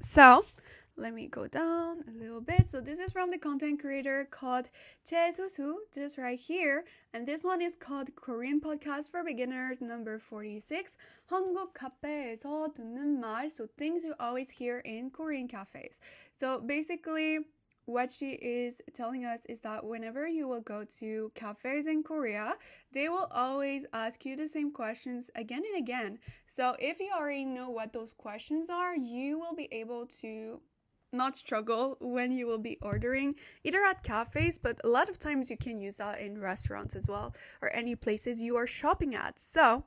So let me go down a little bit. So this is from the content creator called Jae-Susu, just right here. And this one is called Korean Podcast for Beginners number 46. 한국 카페에서 듣는 말. So things you always hear in Korean cafes. So basically, what she is telling us is that whenever you will go to cafes in Korea, they will always ask you the same questions again and again. So if you already know what those questions are, you will be able to not struggle when you will be ordering either at cafes, but a lot of times you can use that in restaurants as well, or any places you are shopping at. So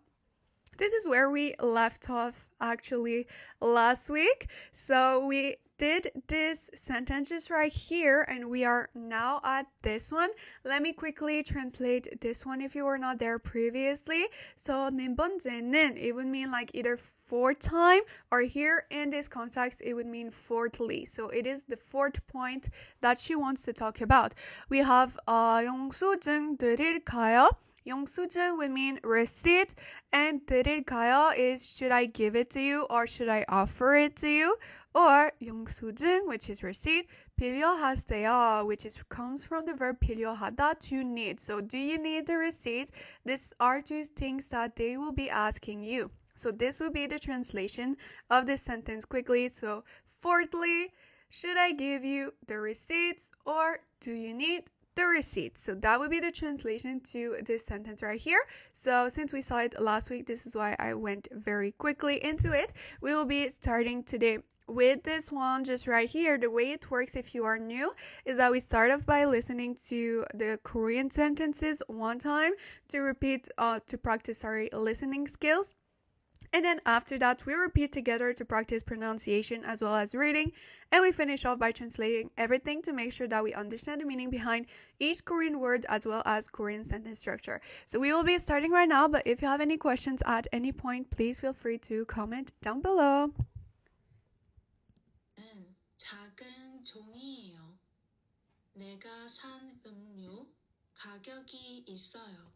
this is where we left off actually last week. So we did this sentences right here, and we are now at this one. Let me quickly translate this one if you were not there previously. So 네 번째는, it would mean like either fourth time, or here in this context it would mean fourthly. So it is the fourth point that she wants to talk about. We have 영수증 드릴까요? 영수증 would mean receipt, and 드릴까요 is should I give it to you or should I offer it to you? Or 영수증, which is receipt, 필요하세요, which comes from the verb 필요하다, to need. So do you need the receipt? These are two things that they will be asking you. So this would be the translation of this sentence quickly. So fourthly, should I give you the receipts or do you need the receipt? So that would be the translation to this sentence right here. So since we saw it last week, this is why I went very quickly into it. We will be starting today with this one just right here. The way it works if you are new is that we start off by listening to the Korean sentences one time to repeat, to practice our listening skills. And then after that, we repeat together to practice pronunciation as well as reading. And we finish off by translating everything to make sure that we understand the meaning behind each Korean word as well as Korean sentence structure. So we will be starting right now, but if you have any questions at any point, please feel free to comment down below. 작은 종이에요. 내가 산 음료 가격이 있어요.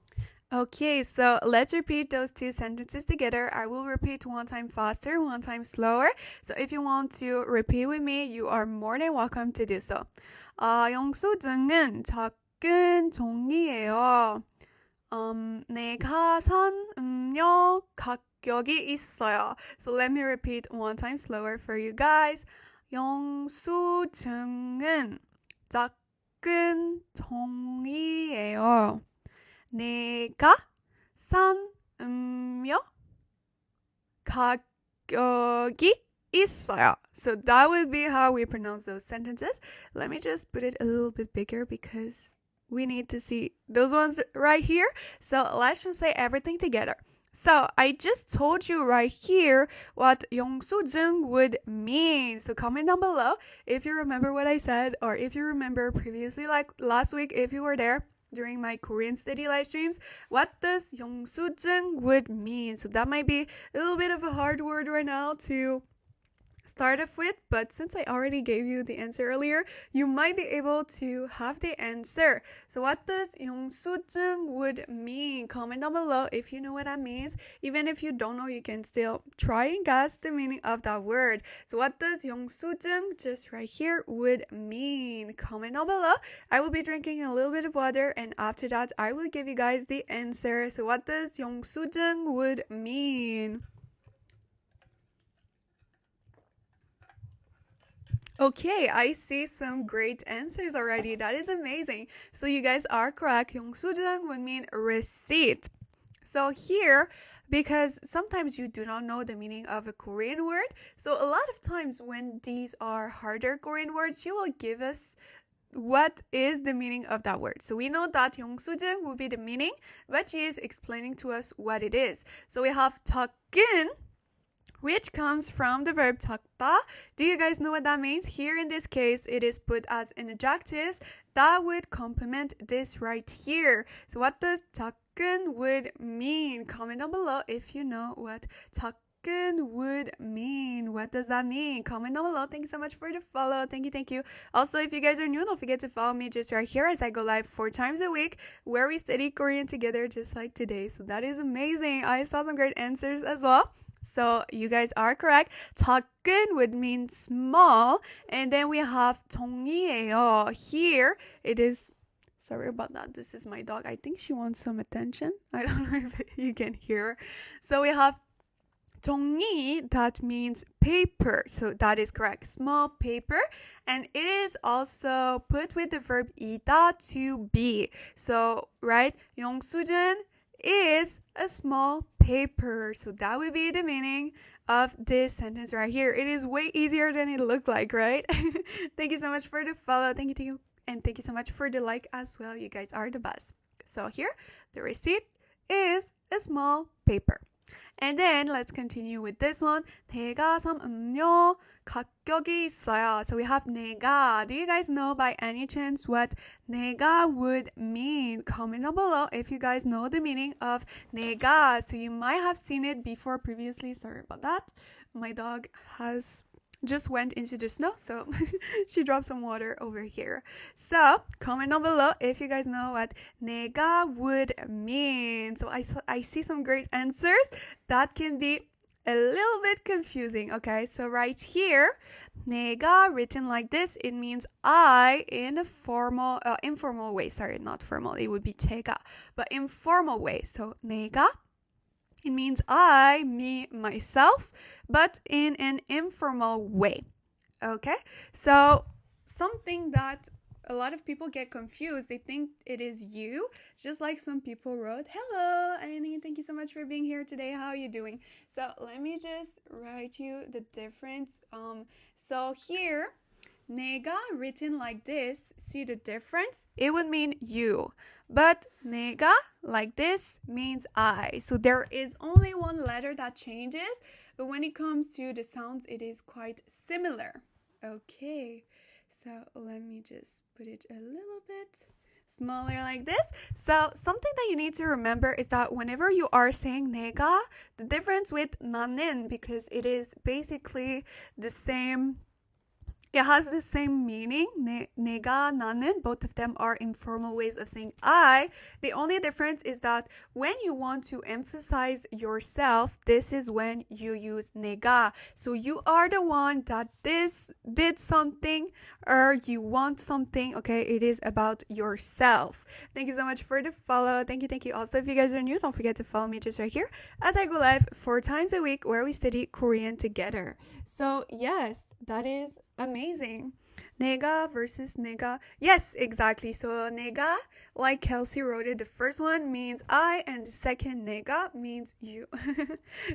Okay, so let's repeat those two sentences together. I will repeat one time faster, one time slower. So if you want to repeat with me, you are more than welcome to do so. 영수증은 작은 종이에요. 내가 산 음료 가격이 있어요. So let me repeat one time slower for you guys. 영수증은 작은 종이에요. 내가 산 음료 가격이 있어요. So that would be how we pronounce those sentences. Let me just put it a little bit bigger because we need to see those ones right here. So let's just say everything together. So I just told you right here what 영수증 would mean. So comment down below if you remember what I said, or if you remember previously, like last week, if you were there during my Korean study live streams, what does 영수증 would mean? So that might be a little bit of a hard word right now to start off with, but since I already gave you the answer earlier, you might be able to have the answer. So what does 영수증 would mean? Comment down below if you know what that means. Even if you don't know, you can still try and guess the meaning of that word. So what does 영수증, just right here, would mean? Comment down below. I will be drinking a little bit of water, and after that I will give you guys the answer. So what does 영수증 would mean? Okay, I see some great answers already. That is amazing. So you guys are correct. 영수증 would mean receipt. So here, because sometimes you do not know the meaning of a Korean word, so a lot of times when these are harder Korean words, she will give us what is the meaning of that word. So we know that 영수증 will be the meaning, but she is explaining to us what it is. So we have 작은, which comes from the verb 작다. Do you guys know what that means? Here in this case, it is put as an adjective that would complement this right here. So what does 작은 would mean? Comment down below if you know what 작은 would mean. What does that mean? Comment down below. Thank you so much for the follow. Thank you. Also, if you guys are new, don't forget to follow me just right here as I go live 4 times a week where we study Korean together just like today. So that is amazing. I saw some great answers as well. So you guys are correct. 작은 would mean small. And then we have 종이에요. Here it is. Sorry about that. This is my dog. I think she wants some attention. I don't know if you can hear her. So we have 종이, that means paper. So that is correct. Small paper. And it is also put with the verb 이다, to be. So, right? 영수증 is a small paper. So that would be the meaning of this sentence right here. It is way easier than it looked like, right? Thank you so much for the follow. Thank you. And thank you so much for the like as well. You guys are the best. So here, the receipt is a small paper. And then let's continue with this one. 내가 산 음료 가격이 있어요. So we have 내가. Do you guys know by any chance what 내가 would mean? Comment down below if you guys know the meaning of 내가. So you might have seen it before previously. Sorry about that. My dog has just went into the snow, so she dropped some water over here. So comment down below if you guys know what 내가 would mean. So I see some great answers. That can be a little bit confusing. Okay, so right here, 내가 written like this, it means I in a informal way. Sorry, not formal. It would be 제가, but informal way. So 내가, it means I, me, myself, but in an informal way. Okay? So something that a lot of people get confused. They think it is you, just like some people wrote, hello, Annie, thank you so much for being here today. How are you doing? So let me just write you the difference. So here, 내가 written like this, see the difference? It would mean you. But 내가 like this means I. So there is only one letter that changes, but when it comes to the sounds, it is quite similar. Okay, so let me just put it a little bit smaller like this. So something that you need to remember is that whenever you are saying 내가, the difference with 나는, because it is basically the same. It has the same meaning. 내가, 나는, both of them are informal ways of saying I. The only difference is that when you want to emphasize yourself, this is when you use 내가. So you are the one that did something or you want something. Okay, it is about yourself. Thank you so much for the follow. Thank you. Also, if you guys are new, don't forget to follow me just right here as I go live 4 times a week where we study Korean together. So yes, that is amazing. 내가 versus 내가. Yes, exactly. So 내가, like Kelsey wrote it, the first one means I and the second 내가 means you.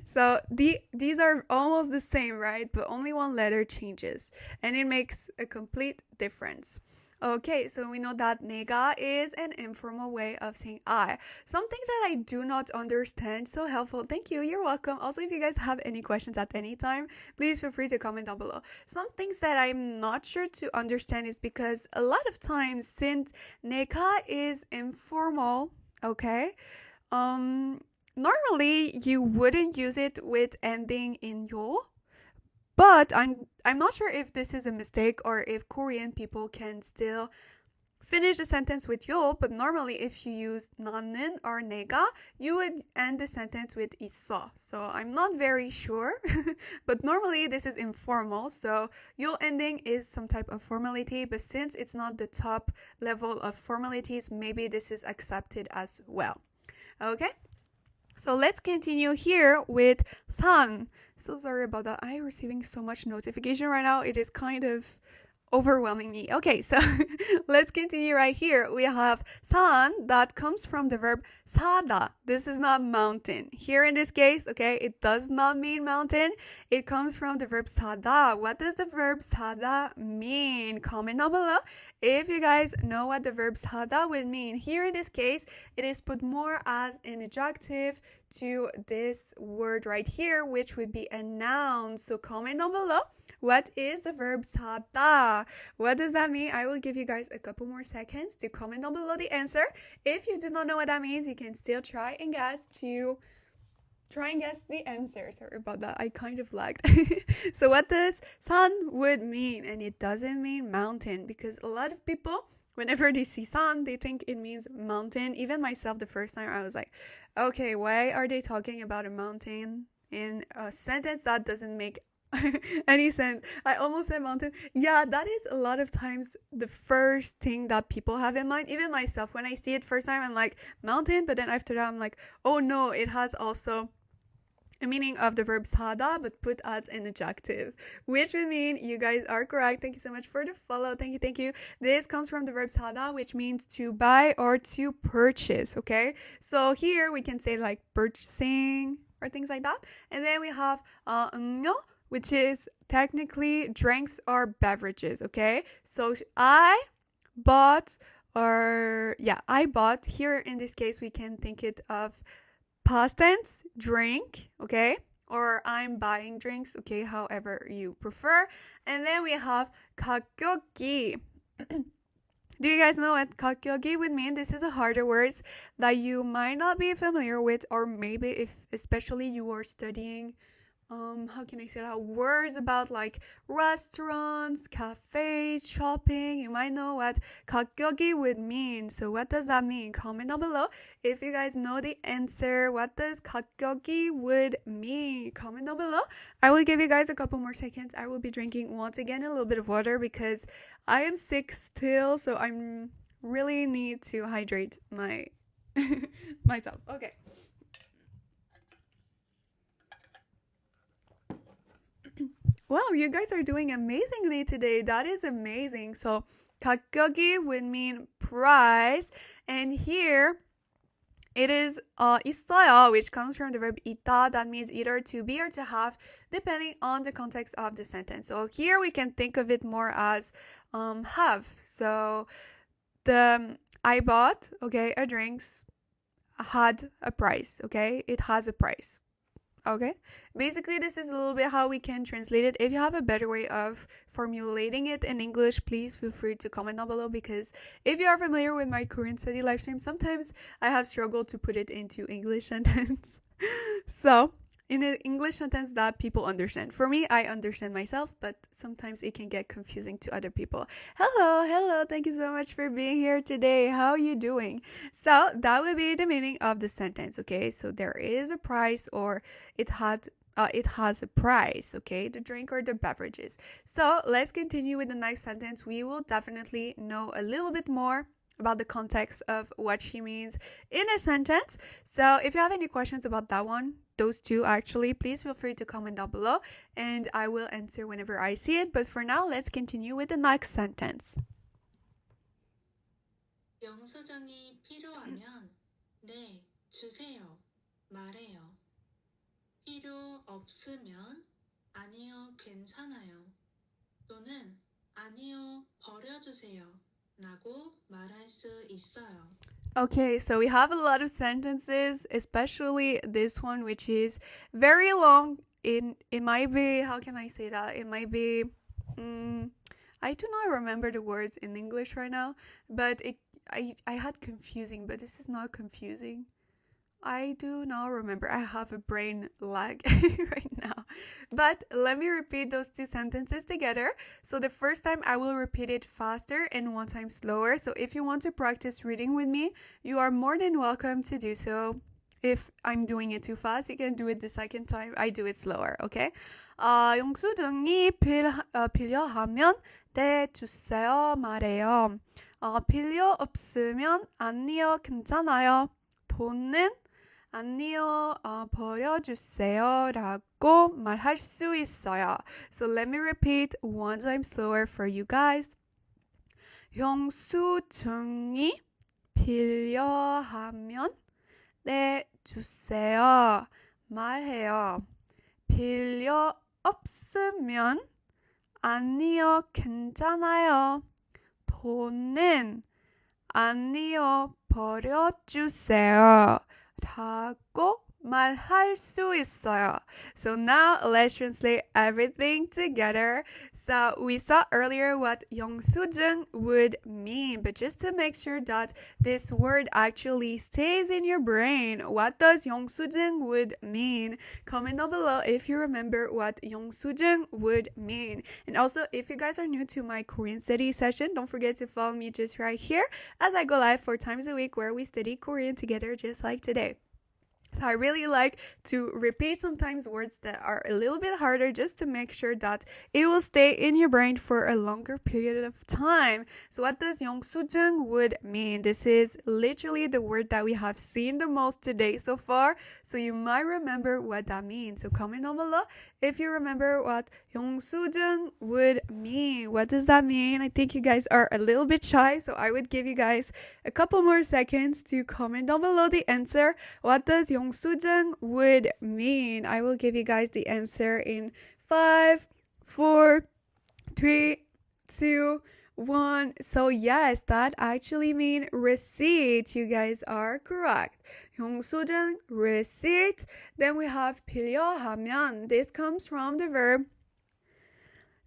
So these are almost the same, right? But only one letter changes and it makes a complete difference. Okay, so we know that 내가 is an informal way of saying I. Something that I do not understand, so helpful. Thank you, you're welcome. Also, if you guys have any questions at any time, please feel free to comment down below. Some things that I'm not sure to understand is because a lot of times since 내가 is informal, okay, normally you wouldn't use it with ending in 요. But I'm not sure if this is a mistake or if Korean people can still finish the sentence with 요. But normally if you use 나는 or 내가, you would end the sentence with 있어. So I'm not very sure. But normally this is informal. So 요 ending is some type of formality. But since it's not the top level of formalities, maybe this is accepted as well. Okay? So let's continue here with 산. So sorry about that. I'm receiving so much notification right now. It is kind of overwhelming me. Okay, so let's continue right here. We have 산 that comes from the verb 사다. This is not mountain. Here in this case, okay, it does not mean mountain. It comes from the verb 사다. What does the verb 사다 mean? Comment down below if you guys know what the verb 사다 would mean. Here in this case, it is put more as an adjective to this word right here, which would be a noun. So comment down below. What is the verb 사다? What does that mean? I will give you guys a couple more seconds to comment down below the answer. If you do not know what that means, you can still try and guess the answer. Sorry about that. I kind of lagged. So what does 산 would mean? And it doesn't mean mountain, because a lot of people, whenever they see 산, they think it means mountain. Even myself, the first time I was like, okay, why are they talking about a mountain? in a sentence that doesn't make any sense. I almost said mountain. Yeah, that is a lot of times the first thing that people have in mind. Even myself, when I see it first time, I'm like mountain, but then after that, I'm like, oh no, it has also a meaning of the verb sada, but put as an adjective, which would mean you guys are correct. Thank you so much for the follow. Thank you, thank you. This comes from the verb sada, which means to buy or to purchase. Okay, so here we can say like purchasing or things like that, and then we have no, which is technically drinks or beverages. Okay, so I bought, or yeah, I bought. Here in this case, we can think it of past tense, drink, okay? Or I'm buying drinks, okay? However you prefer. And then we have 가격이. Do you guys know what 가격이 would mean? This is a harder words that you might not be familiar with, or maybe if especially you are studying how can I say that, words about like restaurants, cafes, shopping. You might know what 가격이 would mean. So what does that mean? Comment down below if you guys know the answer. What does 가격이 would mean? Comment down below. I will give you guys a couple more seconds. I will be drinking once again a little bit of water because I am sick still, so I'm really need to hydrate myself. Okay. Wow, you guys are doing amazingly today. That is amazing. So 가격이 would mean price, and here it is 있어요, which comes from the verb 있다. That means either to be or to have, depending on the context of the sentence. So here we can think of it more as have. So the I bought, okay, a drinks had a price, okay? It has a price. Okay, basically this is a little bit how we can translate it. If you have a better way of formulating it in English, please feel free to comment down below, because if you are familiar with my Korean study live stream, sometimes I have struggled to put it into English sentence. So in an English sentence that people understand. For me, I understand myself, but sometimes it can get confusing to other people. Hello, thank you so much for being here today. How are you doing? So that would be the meaning of the sentence, okay? So there is a price, or it has a price, okay? The drink or the beverages. So let's continue with the next sentence. We will definitely know a little bit more about the context of what she means in a sentence. So if you have any questions about that one, those two actually, please feel free to comment down below and I will answer whenever I see it. But for now, let's continue with the next sentence. 영수증이 필요하면 네, 주세요. 말해요. 필요 없으면 아니요, 괜찮아요. 또는 아니요, 버려주세요. 라고 말할 수 있어요. Okay, so we have a lot of sentences, especially this one, which is very long. It might be, how can I say that? It might be, I do not remember the words in English right now, but I had confusing, but this is not confusing. I do not remember. I have a brain lag right now. But let me repeat those two sentences together. So the first time I will repeat it faster and one time slower. So if you want to practice reading with me, you are more than welcome to do so. If I'm doing it too fast, you can do it the second time. I do it slower, okay? 영수증이 필요하면 네, 주세요, 말해요. 필요 없으면 아니요, 괜찮아요. 돈은 아니요, 버려주세요 라고 말할 수 있어요. So let me repeat one time slower for you guys. 영수증이 필요하면 네, 주세요. 말해요. 필요 없으면 아니요, 괜찮아요. 돈은 아니요, 버려주세요. 라고 말할 수 있어요. So now let's translate everything together. So we saw earlier what 영수증 would mean, but just to make sure that this word actually stays in your brain, what does 영수증 would mean? Comment down below if you remember what 영수증 would mean. And also, if you guys are new to my Korean study session, don't forget to follow me just right here as I go live 4 times a week where we study Korean together just like today. So I really like to repeat sometimes words that are a little bit harder just to make sure that it will stay in your brain for a longer period of time. So what does 영수증 would mean? This is literally the word that we have seen the most today so far. So you might remember what that means. So comment down below if you remember what 영수증 would mean. What does that mean? I think you guys are a little bit shy, so I would give you guys a couple more seconds to comment down below the answer. What does 영수증 would mean? I will give you guys the answer in 5, 4, 3, 2, 1. So yes, that actually means receipt. You guys are correct. 영수증, receipt. Then we have 필요하면. This comes from the verb.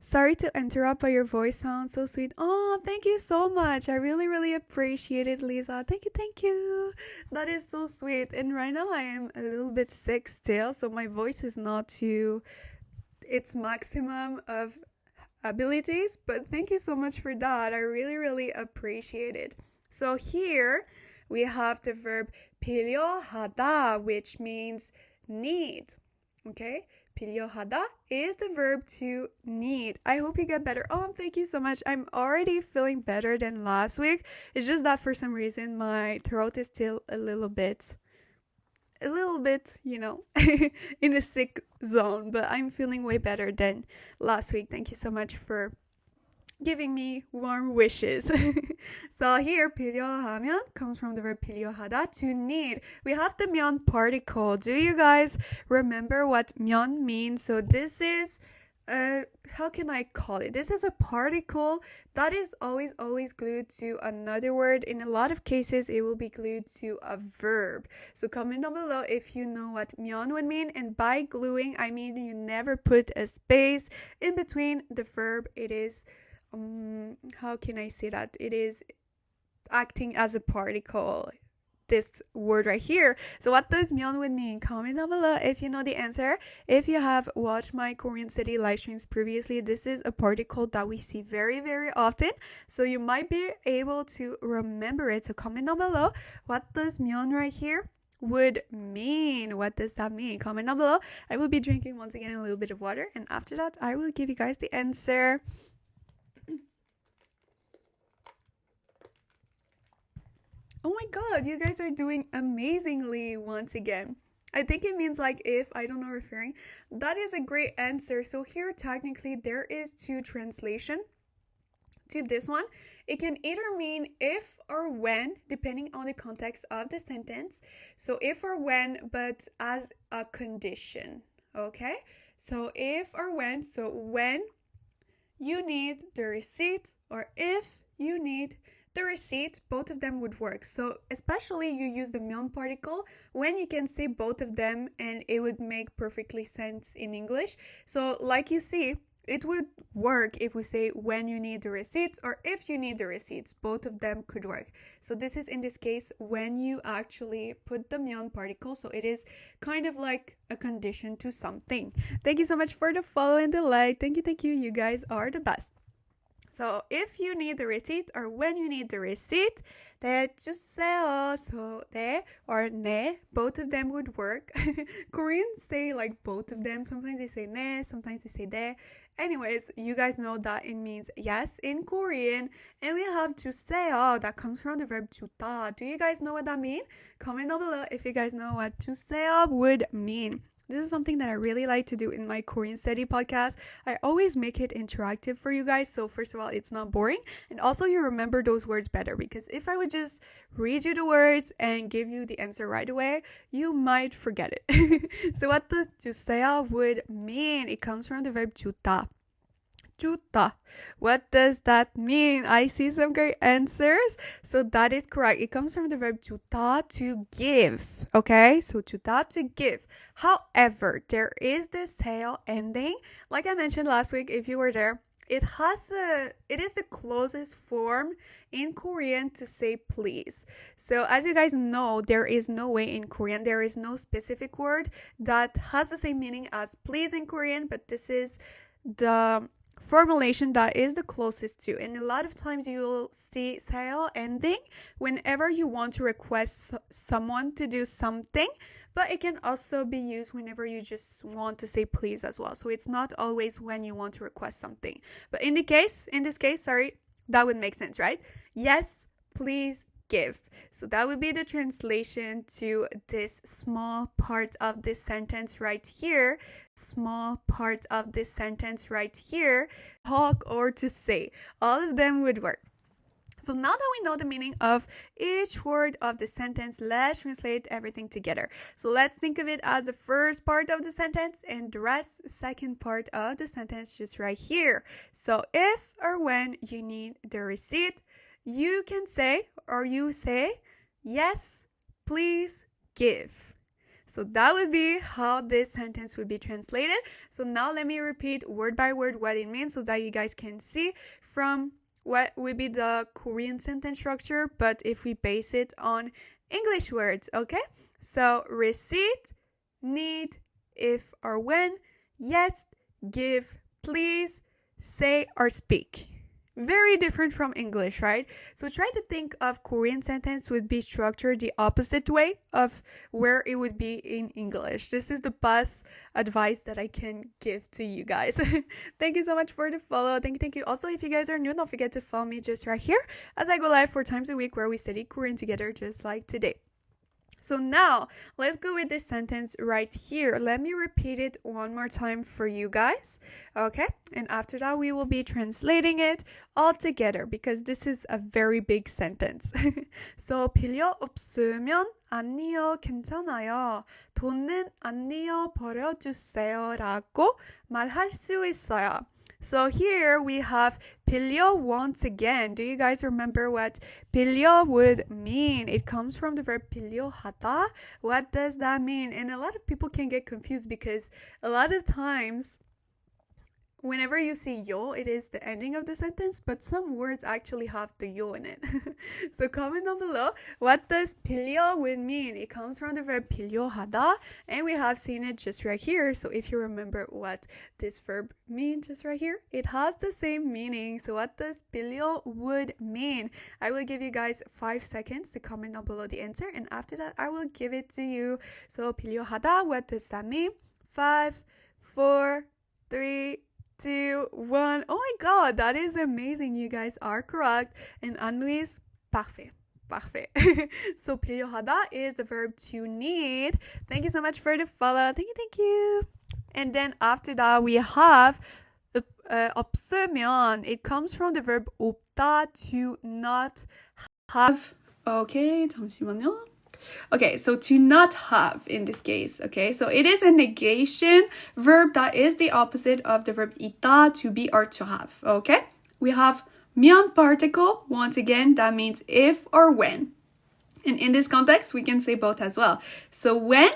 Sorry to interrupt, but your voice sounds so sweet. Oh, thank you so much. I really, really appreciate it, Lisa. Thank you, thank you. That is so sweet. And right now I am a little bit sick still, so my voice is not to its maximum of abilities, but thank you so much for that. I really, really appreciate it. So here we have the verb 필요하다, which means need. Okay? 필요하다 is the verb to need. I hope you get better. Oh, thank you so much. I'm already feeling better than last week. It's just that for some reason my throat is still a little bit, in a sick zone, but I'm feeling way better than last week. Thank you so much for giving me warm wishes. So here 필요하면 comes from the verb 필요하다, to need. We have the 면 particle. Do you guys remember what 면 means? So this is how can I call it? This is a particle that is always glued to another word. In a lot of cases, it will be glued to a verb. So comment down below if you know what 면 would mean. And by gluing, I mean you never put a space in between the verb. It is how can I say that? It is acting as a particle. This word right here. So what does 면 would mean? Comment down below if you know the answer. If you have watched my Korean study live streams previously, this is a particle that we see very, very often. So you might be able to remember it. So comment down below. What does 면 right here would mean? What does that mean? Comment down below. I will be drinking once again a little bit of water, and after that I will give you guys the answer. Oh my god, you guys are doing amazingly once again. I think it means like if, I don't know, referring. That is a great answer. So here technically there is two translation to this one. It can either mean if or when, depending on the context of the sentence. So if or when, but as a condition. Okay? So if or when, so when you need the receipt, or if you need the receipt, both of them would work. So especially you use the 면 particle when you can say both of them and it would make perfectly sense in English. So like you see, it would work if we say when you need the receipts or if you need the receipts. Both of them could work. So this is in this case when you actually put the 면 particle. So it is kind of like a condition to something. Thank you so much for the follow and the like. Thank you. You guys are the best. So if you need the receipt or when you need the receipt, 네 주세요. So 네 or 네, both of them would work. Koreans say like both of them. Sometimes they say 네, sometimes they say 네. Anyways, you guys know that it means yes in Korean. And we have 주세요 that comes from the verb 주다. Do you guys know what that means? Comment down below if you guys know what 주세요 would mean. This is something that I really like to do in my Korean study podcast. I always make it interactive for you guys. So first of all, it's not boring. And also you remember those words better. Because if I would just read you the words and give you the answer right away, you might forget it. So what does 주세요 would mean? It comes from the verb 주다. 주다. What does that mean? I see some great answers. So that is correct. It comes from the verb 주다, to give. Okay? So 주다, to give. However, there is this 세요 ending. Like I mentioned last week, if you were there, it is the closest form in Korean to say please. So as you guys know, there is no way in Korean, there is no specific word that has the same meaning as please in Korean, but this is the formulation that is the closest to. And a lot of times you'll see 세요 ending whenever you want to request someone to do something, but it can also be used whenever you just want to say please as well. So it's not always when you want to request something. But in this case, that would make sense, right? Yes, please give. So that would be the translation to this small part of this sentence right here. Small part of this sentence right here. Talk or to say. All of them would work. So now that we know the meaning of each word of the sentence, let's translate everything together. So let's think of it as the first part of the sentence and the rest, second part of the sentence just right here. So if or when you need the receipt, you can say, or you say, yes, please give. So that would be how this sentence would be translated. So now let me repeat word by word what it means so that you guys can see from what would be the Korean sentence structure, but if we base it on English words, okay? So receipt, need, if or when, yes, give, please, say or speak. Very different from English, right? So try to think of Korean sentence would be structured the opposite way of where it would be in English. This is the best advice that I can give to you guys. Thank you so much for the follow. Thank you. Also, if you guys are new, don't forget to follow me just right here as I go live 4 times a week where we study Korean together just like today. So now, let's go with this sentence right here. Let me repeat it one more time for you guys. Okay? And after that, we will be translating it all together because this is a very big sentence. So, 필요 없으면 아니요, 괜찮아요. 돈은 아니요, 버려주세요. 라고 말할 수 있어요. So here we have 필요 once again. Do you guys remember what 필요 would mean? It comes from the verb 필요하다. What does that mean? And a lot of people can get confused because a lot of times whenever you see yo, it is the ending of the sentence, but some words actually have the yo in it. So comment down below, what does 필요 would mean? It comes from the verb 필요하다, and we have seen it just right here. So if you remember what this verb means just right here, it has the same meaning. So what does 필요 would mean? I will give you guys 5 seconds to comment down below the answer, and after that, I will give it to you. So 필요하다, what does that mean? 5, 4, 3, 2, 1. Oh my god, that is amazing. You guys are correct. And Anne-Louise, parfait. Parfait. So 필요하다 is the verb to need. Thank you so much for the follow. Thank you. And then after that, we have 없으면. It comes from the verb 없다, to not have. Okay, 잠시만요. Okay, so to not have in this case, okay? So it is a negation verb that is the opposite of the verb 있다, to be or to have, okay? We have 면 particle, once again, that means if or when. And in this context, we can say both as well. So when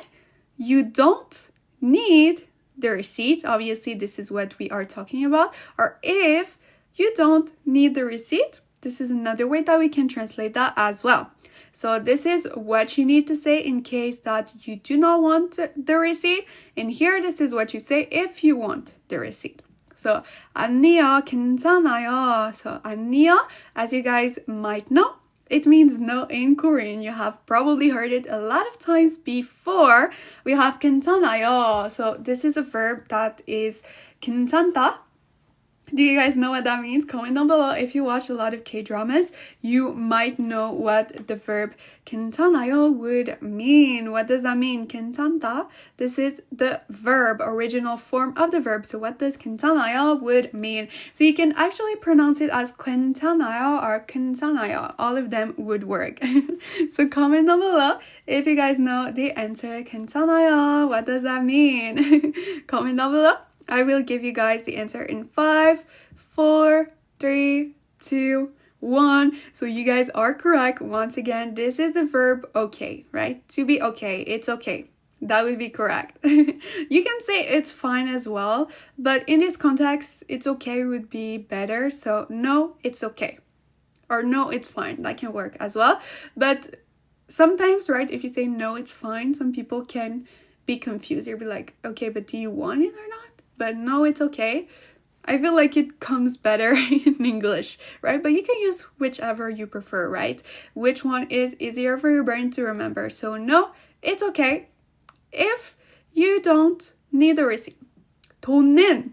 you don't need the receipt, obviously this is what we are talking about, or if you don't need the receipt, this is another way that we can translate that as well. So this is what you need to say in case that you do not want the receipt. And here, this is what you say if you want the receipt. So 아니요, 괜찮아요. So 아니요, as you guys might know, it means no in Korean. You have probably heard it a lot of times before. We have 괜찮아요. So this is a verb that is 괜찮다. Do you guys know what that means? Comment down below. If you watch a lot of K-dramas, you might know what the verb 괜찮아요 would mean. What does that mean? 괜찮다. This is the verb, original form of the verb. So what does 괜찮아요 would mean? So you can actually pronounce it as 괜찮아요 or 괜찮아요. All of them would work. So comment down below if you guys know the answer. 괜찮아요. What does that mean? Comment down below. I will give you guys the answer in 5, 4, 3, 2, 1. So you guys are correct. Once again, this is the verb okay, right? To be okay, it's okay. That would be correct. You can say it's fine as well, but in this context, it's okay would be better. So no, it's okay. Or no, it's fine. That can work as well. But sometimes, right, if you say no, it's fine, some people can be confused. They'll be like, okay, but do you want it or not? But no, it's okay. I feel like it comes better in English, right? But you can use whichever you prefer, right? Which one is easier for your brain to remember? So no, it's okay. if you don't need a receipt. 돈은.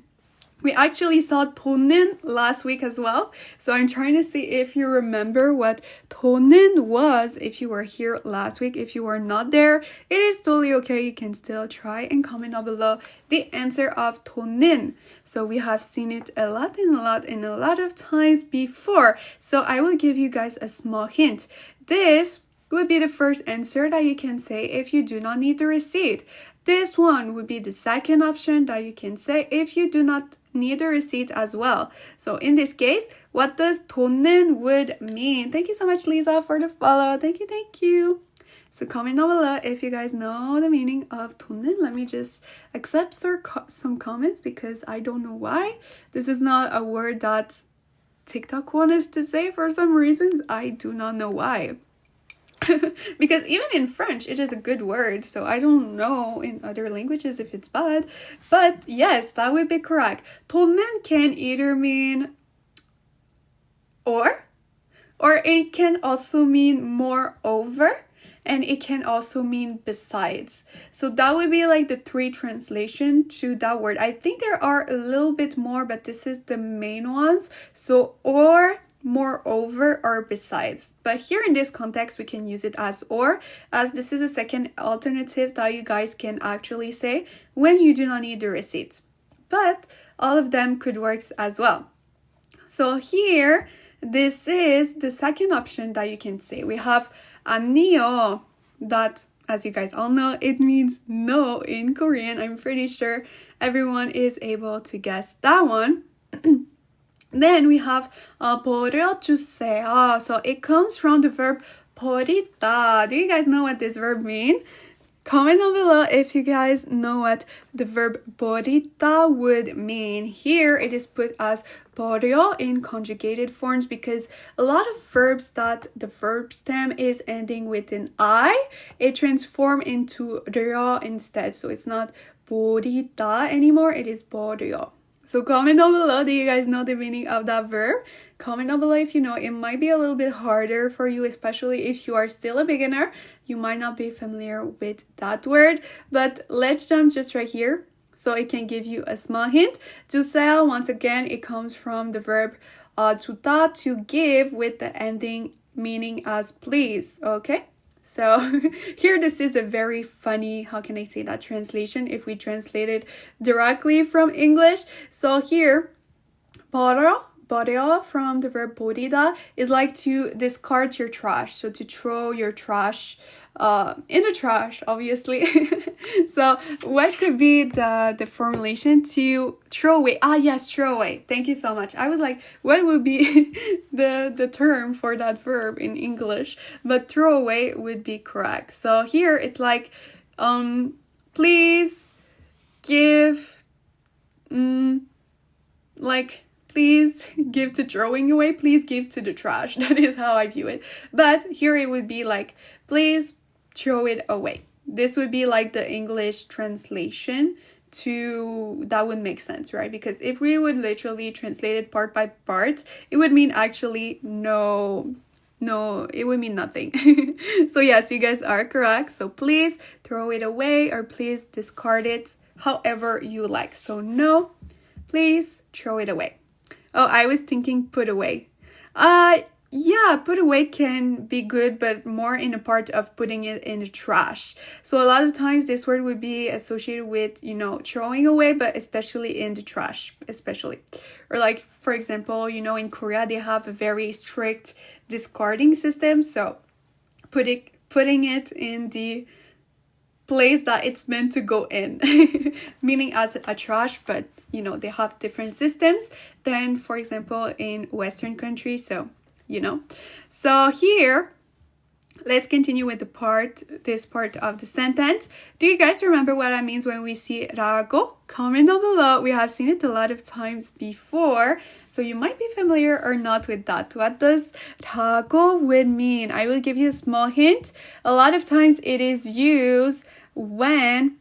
We actually saw 돈은 last week as well. So I'm trying to see if you remember what 돈은 was if you were here last week. If you were not there, it is totally okay. You can still try and comment down below the answer of 돈은. So we have seen it a lot of times before. So I will give you guys a small hint. This would be the first answer that you can say if you do not need the receipt. This one would be the second option that you can say if you do not need the receipt as well. So in this case, what does 돈은 would mean? Thank you so much, Lisa, for the follow. Thank you. So comment down below if you guys know the meaning of 돈은. Let me just accept some comments because I don't know why. This is not a word that TikTok wants us to say for some reasons. I do not know why. Because even in French, it is a good word. So I don't know in other languages if it's bad. But yes, that would be correct. 돈은 can either mean or it can also mean moreover, and it can also mean besides. So that would be like the 3 translation to that word. I think there are a little bit more, but this is the main ones. So or, moreover, or besides. But here in this context, we can use it as or, as this is a second alternative that you guys can actually say when you do not need the receipt. But all of them could work as well. So here, this is the second option that you can say. We have 아니요, that, as you guys all know, it means no in Korean. I'm pretty sure everyone is able to guess that one. Then we have 버려주세요. So it comes from the verb 버리다. Do you guys know what this verb means? Comment down below if you guys know what the verb 버리다 would mean. Here it is put as 버려 in conjugated forms because a lot of verbs that the verb stem is ending with an I, it transforms into 려 instead. So it's not 버리다 anymore, it is 버려. So comment down below, do you guys know the meaning of that verb? Comment down below if you know. It might be a little bit harder for you, especially if you are still a beginner. You might not be familiar with that word, but let's jump just right here so it can give you a small hint. 주세요, once again, it comes from the verb 주다, to give, with the ending meaning as please, okay? So here, this is a very funny, how can I say that, translation if we translate it directly from English. So here, 버려 from the verb 버리다 is like to discard your trash. So to throw your trash in the trash, obviously. So what could be the formulation to throw away? Ah, yes, throw away. Thank you so much. I was like, what would be the term for that verb in English? But throw away would be correct. So here it's like, please give, like, please give to throwing away, please give to the trash. That is how I view it. But here it would be like, please throw it away. This would be like the English translation to, that would make sense, right? Because if we would literally translate it part by part, it would mean actually no, it would mean nothing. So yes, you guys are correct. So please throw it away, or please discard it, however you like. So no, please throw it away. Oh, I was thinking put away. Yeah, put away can be good, but more in a part of putting it in the trash. So a lot of times this word would be associated with, you know, throwing away, but especially in the trash, especially. Or like, for example, you know, in Korea, they have a very strict discarding system. So putting it in the place that it's meant to go in, meaning as a trash, but you know, they have different systems than, for example, in Western countries. So, you know, so here, let's continue with this part of the sentence. Do you guys remember what that means when we see 라고? Comment down below. We have seen it a lot of times before, so you might be familiar or not with that. What does 라고 would mean? I will give you a small hint. A lot of times it is used when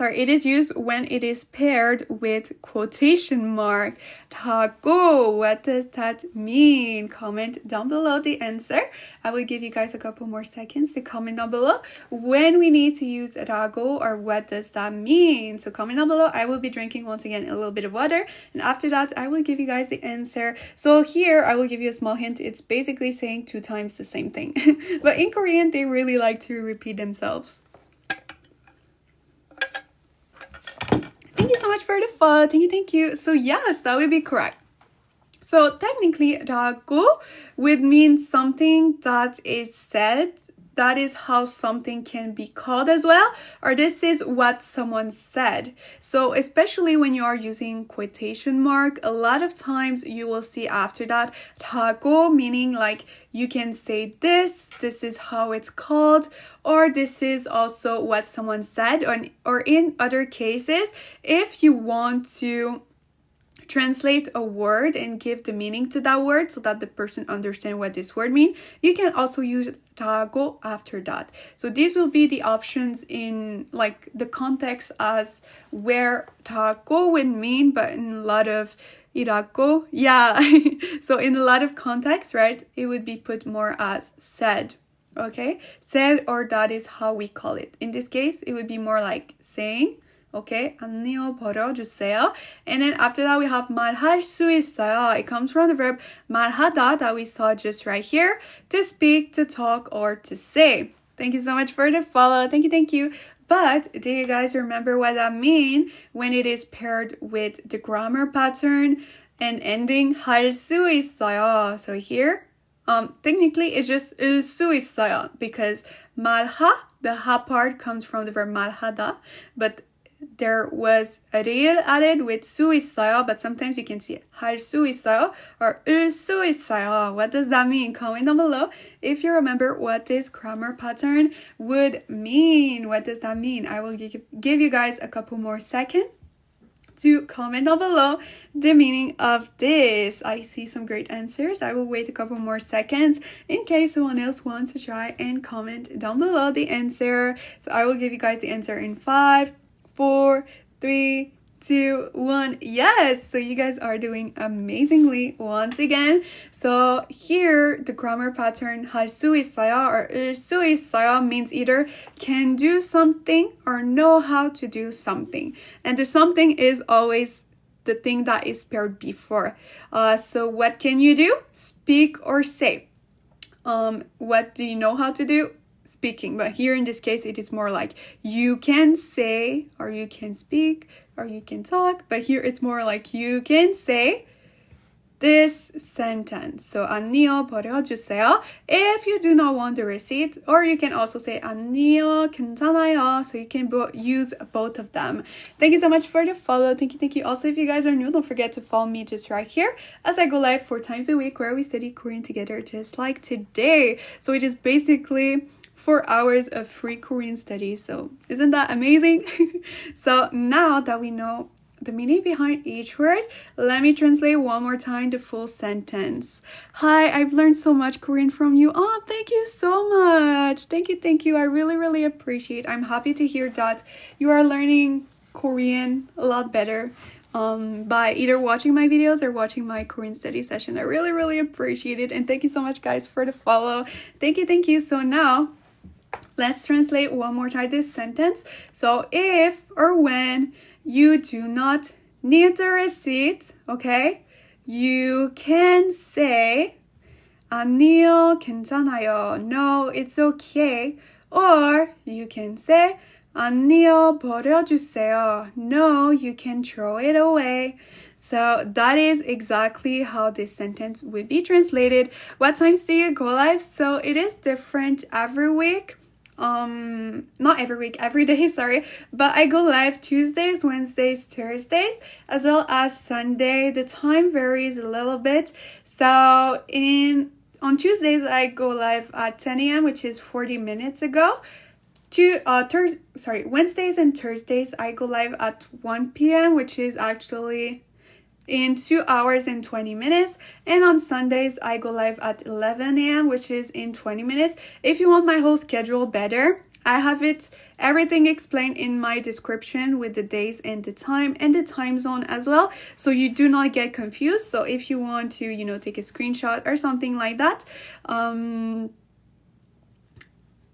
it is used when it is paired with quotation mark. 다고, what does that mean? Comment down below the answer. I will give you guys a couple more seconds to comment down below when we need to use 라고 or what does that mean. So comment down below. I will be drinking once again a little bit of water, and after that I will give you guys the answer. So here I will give you a small hint. It's basically saying 2 times the same thing. But in Korean they really like to repeat themselves. Thank you so much for the follow. Thank you. So yes, that would be correct. So technically, 라고 would mean something that is said. That is how something can be called as well. Or this is what someone said. So especially when you are using quotation mark, a lot of times you will see after that 라고, meaning like you can say this is how it's called, or this is also what someone said, or in other cases, if you want to translate a word and give the meaning to that word so that the person understands what this word means, you can also use 라고 after that. So these will be the options in like the context as where 라고 would mean, but in a lot of 이라고, yeah. So in a lot of contexts, right, it would be put more as said. Okay, said, or that is how we call it. In this case, it would be more like saying. Okay, 안녕 버려주세요. And then after that we have 말할 수 있어요. It comes from the verb 말하다 that we saw just right here, to speak, to talk, or to say. Thank you so much for the follow. Thank you. But do you guys remember what that means when it is paired with the grammar pattern and ending 할 수 있어요? So here, technically it's just 수 있어요 because 말하, the ha part comes from the verb 말하다, but there was a real added with 수 있어요, but sometimes you can see it. 할 수 있어요 or 수 있어요. What does that mean? Comment down below if you remember what this grammar pattern would mean. What does that mean? I will give you guys a couple more seconds to comment down below the meaning of this. I see some great answers. I will wait a couple more seconds in case someone else wants to try and comment down below the answer. So I will give you guys the answer in 5, 4, 3, 2, 1. Yes, so you guys are doing amazingly once again. So here the grammar pattern 할 수 있어요 or 수 있어요 means either can do something or know how to do something, and the something is always the thing that is paired before. So what can you do? Speak or say. What do you know how to do? Speaking. But here in this case it is more like you can say or you can speak or you can talk, but here it's more like you can say this sentence. So 안녕 버려주세요 if you do not want the receipt, or you can also say 안녕 괜찮아요. So you can use both of them. Thank you so much for the follow. Thank you. Also, if you guys are new, don't forget to follow me just right here as I go live 4 times a week where we study Korean together, just like today. So it is basically 4 hours of free Korean study. So isn't that amazing? So now that we know the meaning behind each word, let me translate one more time the full sentence. Hi, I've learned so much Korean from you. Oh, thank you so much. Thank you. I really appreciate. I'm happy to hear that you are learning Korean a lot better by either watching my videos or watching my Korean study session. I really appreciate it. And thank you so much guys for the follow. Thank you. So now let's translate one more time this sentence. So if or when you do not need the receipt, okay, you can say 아니요, 괜찮아요. No, it's okay. Or you can say 아니요, 버려주세요. No, you can throw it away. So that is exactly how this sentence would be translated. What times do you go live? So it is different every week. Not every week, every day, sorry, but I go live Tuesdays, Wednesdays, Thursdays, as well as Sunday. The time varies a little bit. So on Tuesdays I go live at 10 a.m., which is 40 minutes ago. Wednesdays and Thursdays I go live at 1 p.m., which is actually in 2 hours and 20 minutes. And on Sundays I go live at 11 a.m., which is in 20 minutes. If you want my whole schedule better, I have everything explained in my description with the days and the time zone as well, so you do not get confused. So if you want to, take a screenshot or something like that,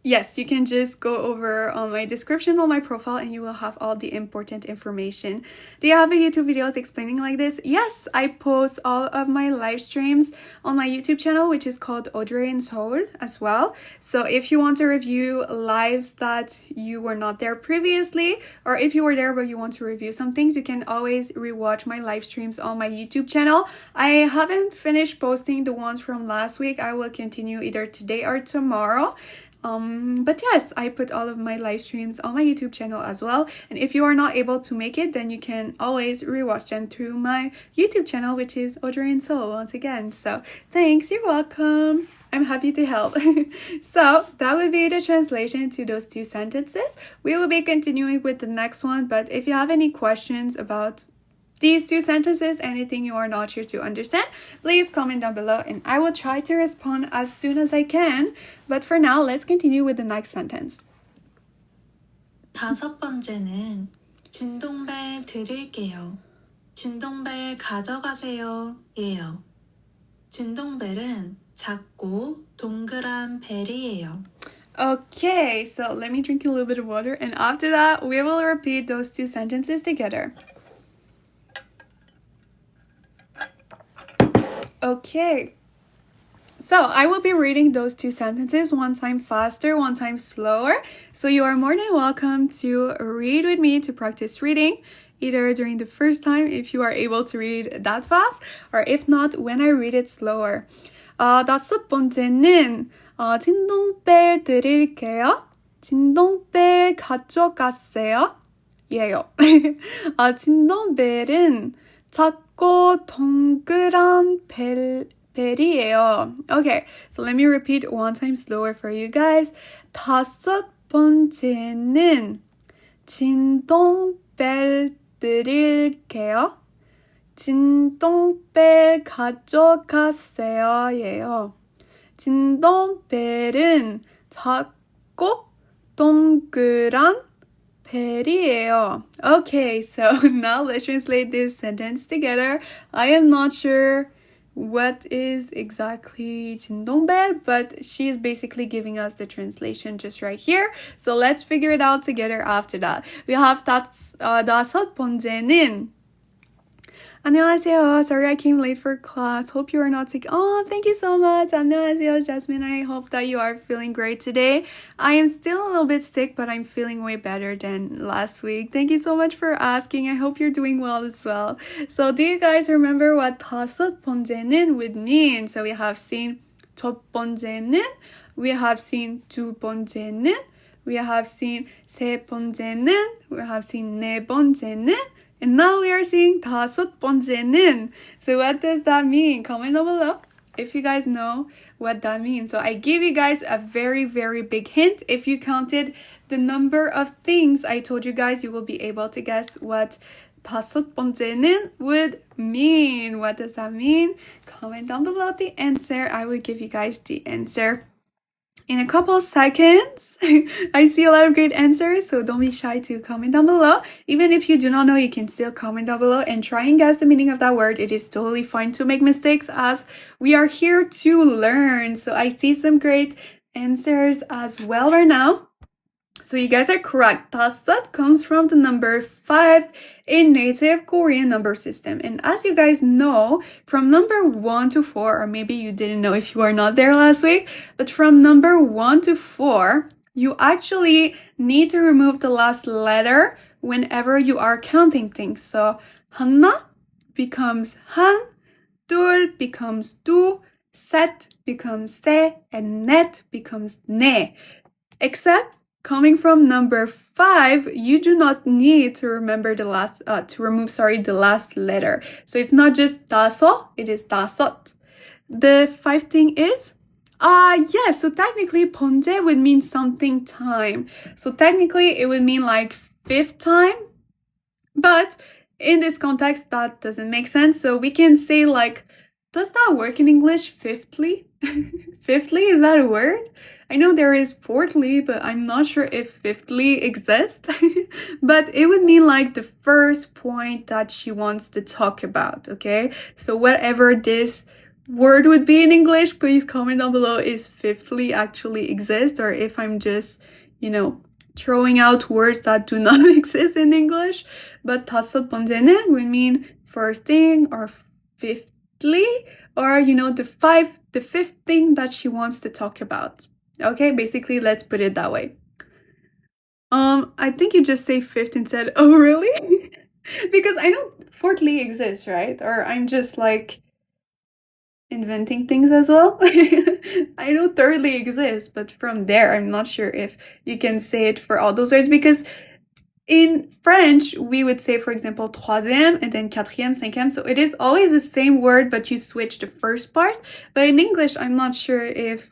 yes, you can just go over on my description on my profile and you will have all the important information. Do you have a YouTube videos explaining like this? Yes, I post all of my live streams on my YouTube channel, which is called Audrey in Seoul as well. So if you want to review lives that you were not there previously, or if you were there but you want to review some things, you can always rewatch my live streams on my YouTube channel. I haven't finished posting the ones from last week. I will continue either today or tomorrow. But yes, I put all of my live streams on my YouTube channel as well. And if you are not able to make it, then you can always rewatch them through my YouTube channel, which is Audrey in Seoul once again. So thanks, you're welcome. I'm happy to help. So that would be the translation to those two sentences. We will be continuing with the next one, but if you have any questions about these two sentences, anything you are not sure to understand, please comment down below and I will try to respond as soon as I can. But for now, let's continue with the next sentence. 다섯 번째는 진동벨 드릴게요. 진동벨 가져가세요. 예요. 진동벨은 작고 동그란 벨이에요. Okay, so let me drink a little bit of water and after that, we will repeat those two sentences together. Okay, so I will be reading those two sentences, one time faster, one time slower. So you are more than welcome to read with me to practice reading, either during the first time if you are able to read that fast, or if not, when I read it slower. 다섯 번째는 진동벨 드릴게요. 진동벨 가져가세요. 예요. 진동벨은 작고 동그란 벨이에요. Okay, so let me repeat one time slower for you guys. 다섯 번째는 진동벨 드릴게요. 진동벨 가져가세요. 예요. 진동벨은 작고 동그란 벨이에요. Okay, so now let's translate this sentence together. I am not sure what is exactly 진동벨, but she is basically giving us the translation just right here. So let's figure it out together after that. We have 다섯 번째는 안녕하세요. Sorry I came late for class. Hope you are not sick. Oh, thank you so much. 안녕하세요, Jasmine. I hope that you are feeling great today. I am still a little bit sick, but I'm feeling way better than last week. Thank you so much for asking. I hope you're doing well as well. So do you guys remember what 다섯 번째는 would mean? So we have seen 첫 번째는, we have seen 두 번째는, we have seen 세 번째는, we have seen 네 번째는, and now we are seeing 다섯 번째는. So what does that mean? Comment down below if you guys know what that means. So I give you guys a very, very big hint. If you counted the number of things I told you guys, you will be able to guess what 다섯 번째는 would mean. What does that mean? Comment down below the answer. I will give you guys the answer in a couple seconds. I see a lot of great answers, so don't be shy to comment down below. Even if you do not know, you can still comment down below and try and guess the meaning of that word. It is totally fine to make mistakes as we are here to learn. So I see some great answers as well right now. So you guys are correct. 다섯 comes from the number 5 in native Korean number system. And as you guys know, from number 1 to 4, or maybe you didn't know if you were not there last week, but from number 1 to 4, you actually need to remove the last letter whenever you are counting things. So 하나 becomes 한, 둘 becomes 두, 셋 becomes 세, and 넷 becomes 네. Except coming from number 5, you do not need to remember the last the last letter. So it's not just 다섯, it is 다섯. The 5th thing is yes, so technically 번째 would mean something time. So technically it would mean like 5th time. But in this context that doesn't make sense. So we can say like does that work in English? Fifthly? Fifthly, is that a word? I know there is fourthly, but I'm not sure if fifthly exists. But it would mean like the first point that she wants to talk about, okay? So whatever this word would be in English, please comment down below is fifthly actually exist, or if I'm just, throwing out words that do not exist in English. But 다섯 번째는 would mean first thing or fifthly, or the fifth thing that she wants to talk about. Okay, basically let's put it that way. I think you just say fifth instead. Oh, really? Because I know fourthly exists, right? Or I'm just like inventing things as well. I know thirdly exists, but from there, I'm not sure if you can say it for all those words, because in French, we would say, for example, troisième and then quatrième, cinquième. So it is always the same word, but you switch the first part. But in English, I'm not sure if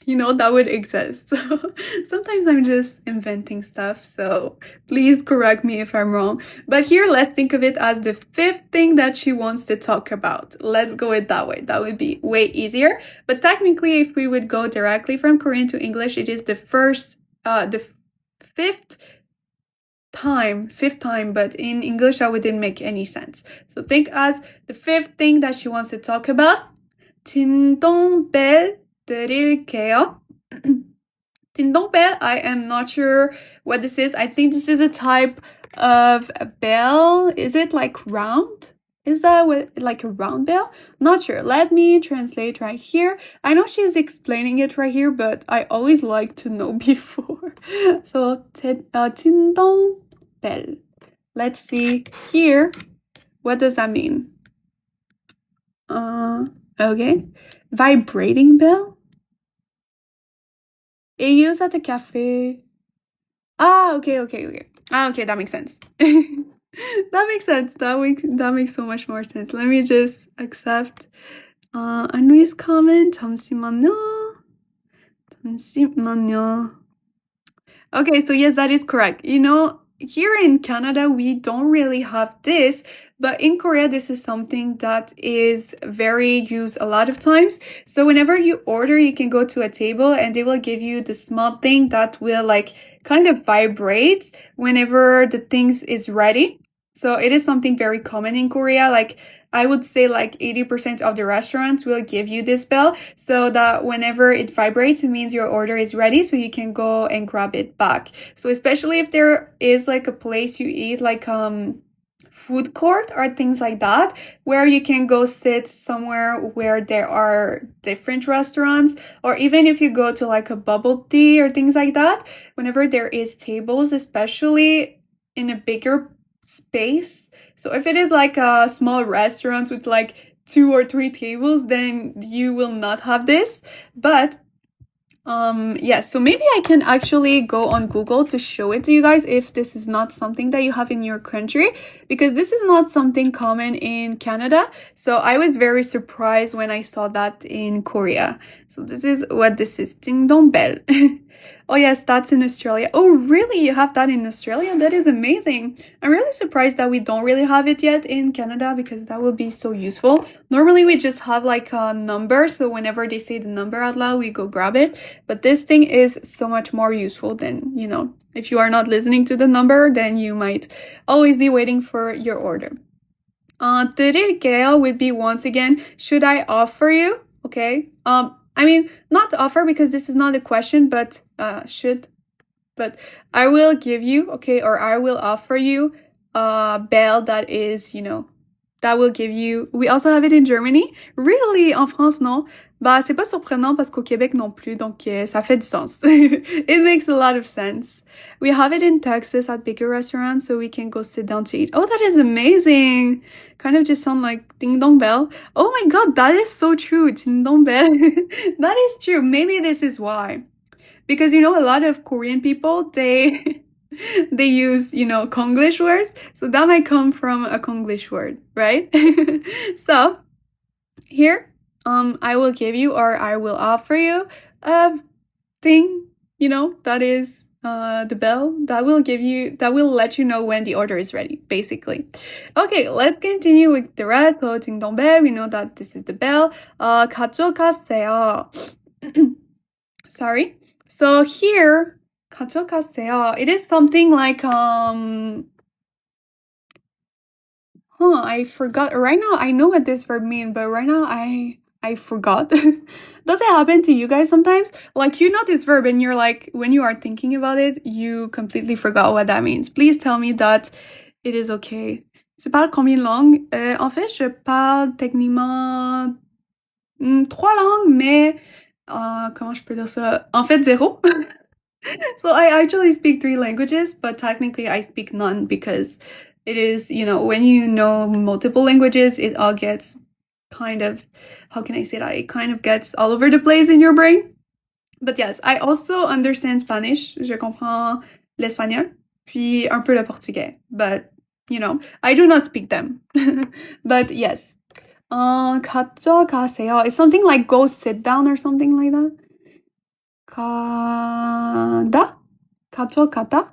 that would exist. So sometimes I'm just inventing stuff. So please correct me if I'm wrong. But here, let's think of it as the fifth thing that she wants to talk about. Let's go it that way. That would be way easier. But technically, if we would go directly from Korean to English, it is the fifth time, but in English, that wouldn't make any sense. So think as the fifth thing that she wants to talk about. 진동벨 드릴게요. 진동벨, I am not sure what this is. I think this is a type of a bell. Is it like round? Is that like a round bell? Not sure. Let me translate right here. I know she's explaining it right here, but I always like to know before. So, 진동벨. Let's see here. What does that mean? Okay. Vibrating bell? It used at the cafe. Okay. Okay, that makes sense. That makes sense. That makes so much more sense. Let me just accept Anri's comment. 잠시만요. Okay, so yes, that is correct. Here in Canada, we don't really have this, but in Korea, this is something that is very used a lot of times. So whenever you order, you can go to a table and they will give you the small thing that will like kind of vibrate whenever the things is ready. So it is something very common in Korea. Like I would say like 80% of the restaurants will give you this bell so that whenever it vibrates, it means your order is ready, so you can go and grab it back. So especially if there is like a place you eat, like food court or things like that, where you can go sit somewhere where there are different restaurants, or even if you go to like a bubble tea or things like that, whenever there is tables, especially in a bigger space. So if it is like a small restaurant with like 2 or 3 tables, then you will not have this. But yes, so maybe I can actually go on Google to show it to you guys if this is not something that you have in your country, because this is not something common in Canada. So I was very surprised when I saw that in Korea. So this is what this is. Ding dong bell. Oh yes, that's in Australia. Oh really? You have that in Australia? That is amazing. I'm really surprised that we don't really have it yet in Canada, because that would be so useful. Normally we just have like a number, so whenever they say the number out loud, we go grab it. But this thing is so much more useful than, if you are not listening to the number, then you might always be waiting for your order. 드릴게요 would be once again, should I offer you? Okay. I mean, not offer, because this is not a question, but should. But I will give you, okay, or I will offer you a bell that is, that will give you. We also have it in Germany. Really? En France, non? Bah, c'est pas surprenant parce qu'au Québec non plus, donc ça fait du sens. It makes a lot of sense. We have it in Texas at bigger restaurants, so we can go sit down to eat. Oh, that is amazing. Kind of just sound like ding dong bell. Oh my god, that is so true. Ding dong bell. That is true. Maybe this is why. Because, a lot of Korean people, they use, Konglish words. So that might come from a Konglish word, right? So here, I will give you, or I will offer you a thing, that is the bell that will let you know when the order is ready, basically. Okay, let's continue with the rest. So ding dong bell, we know that this is the bell. 가져가세요. Sorry. So here, 가져가세요, it is something like I forgot. Right now, I know what this verb means, but right now I forgot. Does it happen to you guys sometimes? Like, you know this verb and you're like, when you are thinking about it, you completely forgot what that means. Please tell me that it is okay. Tu parles combien de langues? En fait, je parle techniquement 3 langues, mais comment je peux dire ça? En fait, 0. So I actually speak 3 languages, but technically I speak none because it is, when you know multiple languages, it all gets kind of, how can I say that? It kind of gets all over the place in your brain. But yes, I also understand Spanish. Je comprends l'espagnol, puis un peu le portugais. But, I do not speak them. But yes. 가져가세요. It's something like go sit down or something like that. 가다? 가져가다?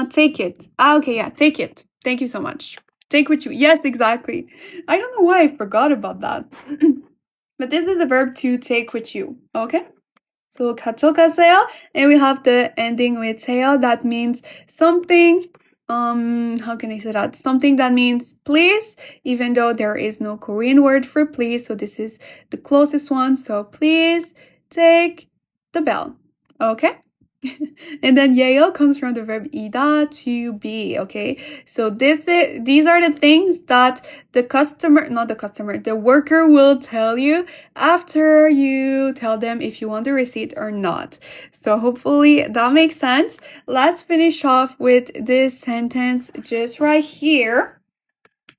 Take it. Okay, yeah, take it. Thank you so much. Take with you. Yes, exactly. I don't know why I forgot about that. But this is a verb to take with you, okay? So 가져가세요, and we have the ending with 세요. That means something, how can I say that? Something that means please, even though there is no Korean word for please. So this is the closest one. So please take the bell, okay? And then 예요 comes from the verb 이다, to be, okay? So these are the things that the worker will tell you after you tell them if you want the receipt or not. So hopefully that makes sense. Let's finish off with this sentence just right here,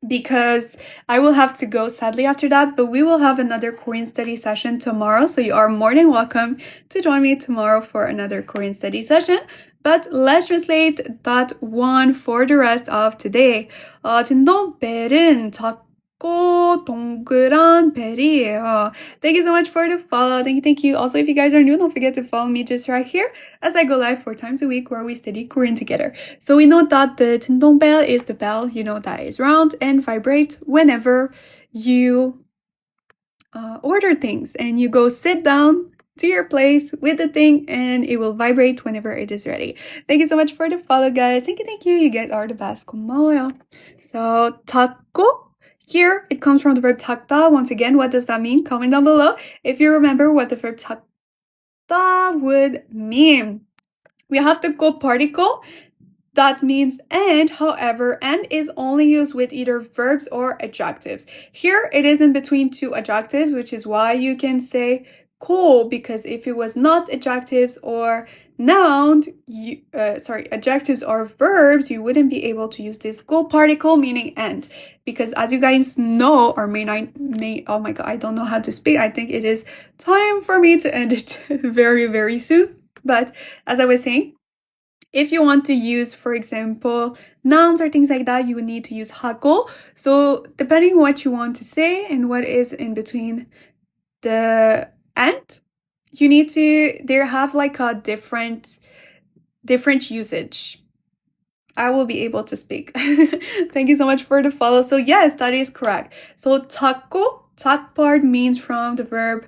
because I will have to go sadly after that, but we will have another Korean study session tomorrow, so you are more than welcome to join me tomorrow for another Korean study session. But let's translate that one for the rest of today. 진동벨은 작고 동그란 벨이에요. Thank you so much for the follow. Thank you. Also, if you guys are new, don't forget to follow me just right here as I go live 4 times a week where we study Korean together. So we know that the 진동 bell is the bell, that is round and vibrate whenever you order things and you go sit down to your place with the thing and it will vibrate whenever it is ready. Thank you so much for the follow, guys. Thank you. You guys are the best. 고마워요. So 찾고, here it comes from the verb 찾다. Once again, what does that mean? Comment down below if you remember what the verb 찾다 would mean. We have the go particle. That means and, however, and is only used with either verbs or adjectives. Here it is in between 2 adjectives, which is why you can say 고, because if it was not adjectives or adjectives or verbs, you wouldn't be able to use this go particle meaning and, because as you guys know, or oh my god, I don't know how to speak. I think it is time for me to end it very, very soon. But as I was saying, if you want to use, for example, nouns or things like that, you would need to use 하고. So depending what you want to say and what is in between the and, you need to, they have like a different usage. I will be able to speak. Thank you so much for the follow. So yes, that is correct. So 작고, 작 part means from the verb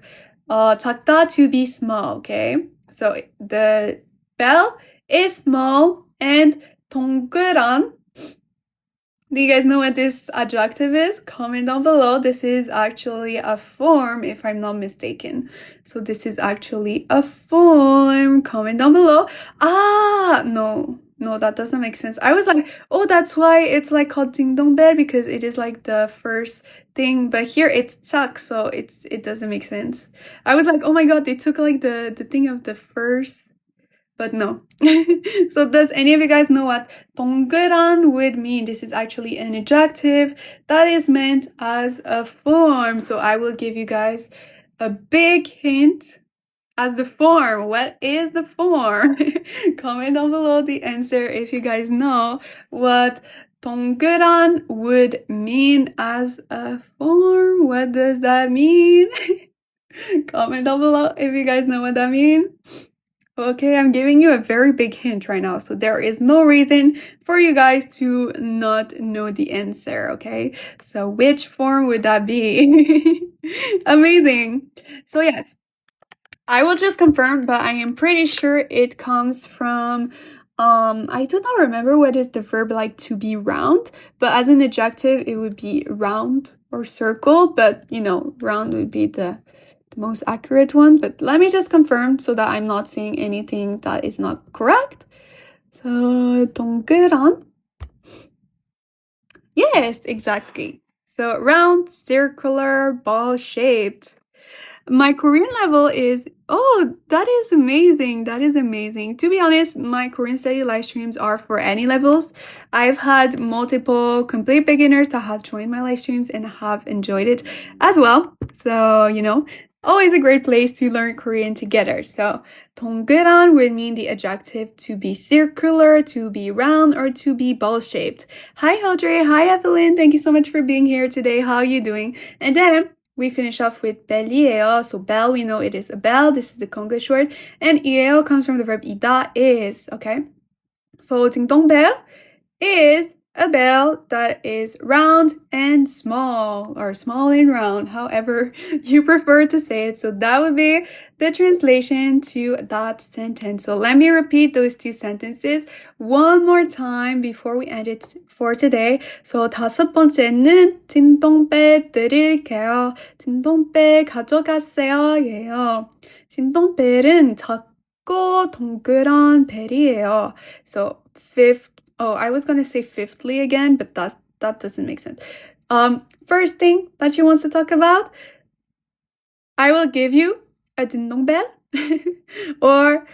작다, to be small, okay? So the bell is small, and 동그란. Do you guys know what this adjective is? Comment down below. This is actually a form, if I'm not mistaken. So this is actually a form. Comment down below. No, that doesn't make sense. I was like, oh, that's why it's like called 딩동벨, because it is like the first thing. But here it's 짝, so it doesn't make sense. I was like, oh my god, they took like the thing of the first. But no. So does any of you guys know what 동그란 would mean? This is actually an adjective that is meant as a form. So I will give you guys a big hint as the form. What is the form? Comment down below the answer if you guys know what 동그란 would mean as a form. What does that mean? Comment down below if you guys know what that means. Okay, I'm giving you a very big hint right now. So there is no reason for you guys to not know the answer, okay? So which form would that be? Amazing. So yes, I will just confirm, but I am pretty sure it comes from I do not remember what is the verb like to be round, but as an adjective it would be round or circle, but you know, round would be the most accurate one. But let me just confirm so that I'm not saying anything that is not correct. So 동그란. Yes, exactly. So round, circular, ball shaped. My Korean level is, oh, that is amazing. That is amazing. To be honest, my Korean study live streams are for any levels. I've had multiple complete beginners that have joined my live streams and have enjoyed it as well. So, you know, always a great place to learn Korean together. So, 동그란 would mean the adjective to be circular, to be round, or to be ball-shaped. Hi, Audrey. Hi, Evelyn. Thank you so much for being here today. How are you doing? And then we finish off with 벨이에요. So bell, we know it is a bell. This is the Konglish word. And 이에요 comes from the verb 이다, is, okay? So 딩동벨 is a bell that is round and small, or small and round, however you prefer to say it. So that would be the translation to that sentence. So let me repeat those two sentences one more time before we end it for today. So 다섯 번째는 진동배 드릴게요. 진동배 가져가세요. 예요. 진동벨은 작고 동그란 벨이에요. So fifth. Oh, I was gonna say fifthly again, but that doesn't make sense. First thing that she wants to talk about, I will give you a ding-dong bell, or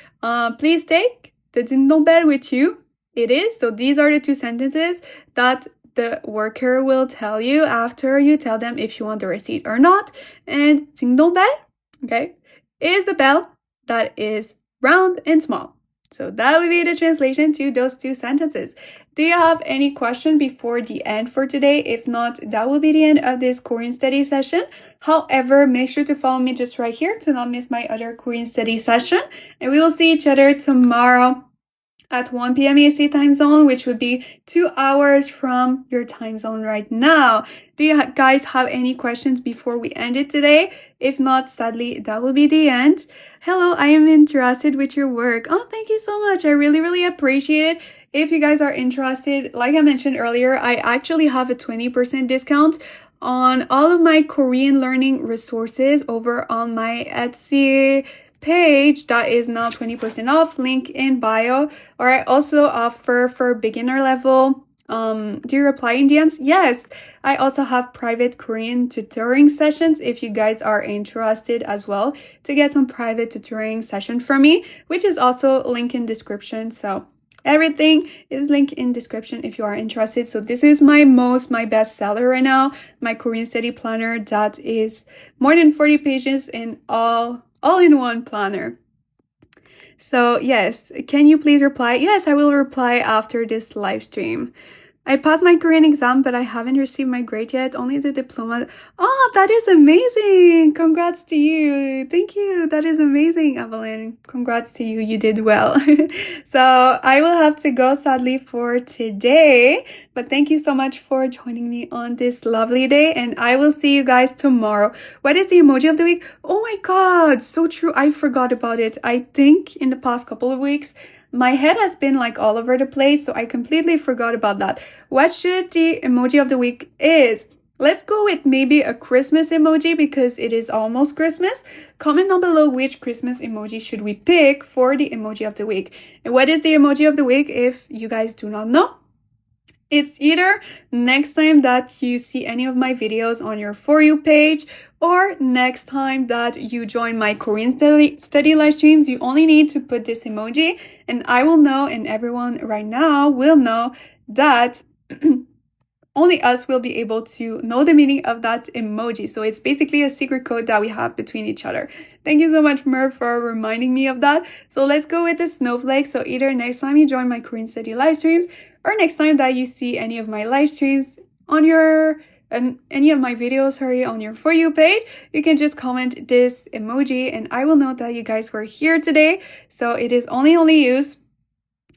please take the ding-dong bell with you. It is. So these are the two sentences that the worker will tell you after you tell them if you want the receipt or not. And ding-dong bell, okay, is the bell that is round and small. So that would be the translation to those two sentences. Do you have any question before the end for today? If not, that will be the end of this Korean study session. However, make sure to follow me just right here to not miss my other Korean study session. And we will see each other tomorrow at 1 p.m. EST time zone, which would be 2 hours from your time zone right now. Do you guys have any questions before we end it today? If not, sadly, that will be the end. Hello, I am interested with your work. Oh, thank you so much. I really, really appreciate it. If you guys are interested, like I mentioned earlier, I actually have a 20% discount on all of my Korean learning resources over on my Etsy page that is now 20% off, link in bio. Or I also offer for beginner level. Do you reply in DMs? Yes, I also have private Korean tutoring sessions if you guys are interested as well to get some private tutoring session from me, which is also link in description. So everything is linked in description if you are interested. So this is my best seller right now, my Korean study planner that is more than 40 pages in all-in-one planner. So yes, can you please reply? Yes, I will reply after this live stream. I passed my Korean exam, but I haven't received my grade yet, only the diploma. Oh, that is amazing. Congrats to you. Thank you. That is amazing, Evelyn. Congrats to you. You did well. So I will have to go, sadly, for today. But thank you so much for joining me on this lovely day. And I will see you guys tomorrow. What is the emoji of the week? Oh my God. So true. I forgot about it. I think in the past couple of weeks, my head has been like all over the place, so I completely forgot about that. What should the emoji of the week is? Let's go with maybe a Christmas emoji because it is almost Christmas. Comment down below which Christmas emoji should we pick for the emoji of the week. And what is the emoji of the week if you guys do not know? It's either next time that you see any of my videos on your For You page or next time that you join my Korean study live streams. You only need to put this emoji and I will know, and everyone right now will know that only us will be able to know the meaning of that emoji. So it's basically a secret code that we have between each other. Thank you so much, Mer, for reminding me of that. So let's go with the snowflake. So either next time you join my Korean study live streams or next time that you see any of my live streams on your any of my videos, on your For You page, you can just comment this emoji and I will know that you guys were here today. So it is only used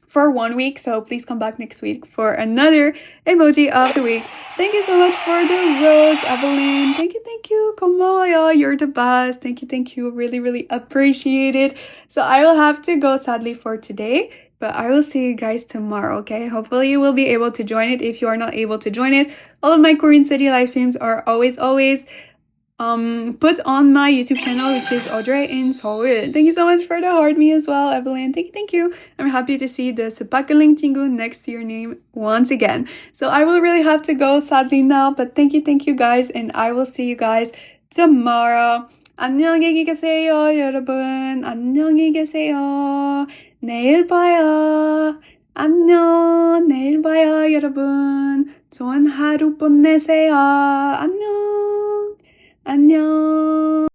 for 1 week, so please come back next week for another emoji of the week. Thank you so much for the rose, Evelyn. Thank you. 고마워요. You're the best. Thank you. Really appreciate it. So I will have to go sadly for today, but I will see you guys tomorrow, okay? Hopefully you will be able to join it. If you are not able to join it, all of my Korean City live streams are always put on my YouTube channel, which is Audrey in Seoul. Thank you so much for the heart me as well, Evelyn. Thank you. I'm happy to see the 스파클링 친구 next to your name once again. So I will really have to go sadly now, but thank you guys, and I will see you guys tomorrow. 안녕히 계세요, 여러분. 안녕히 계세요. 내일 봐요. 안녕. 내일 봐요, 여러분. 좋은 하루 보내세요. 안녕. 안녕.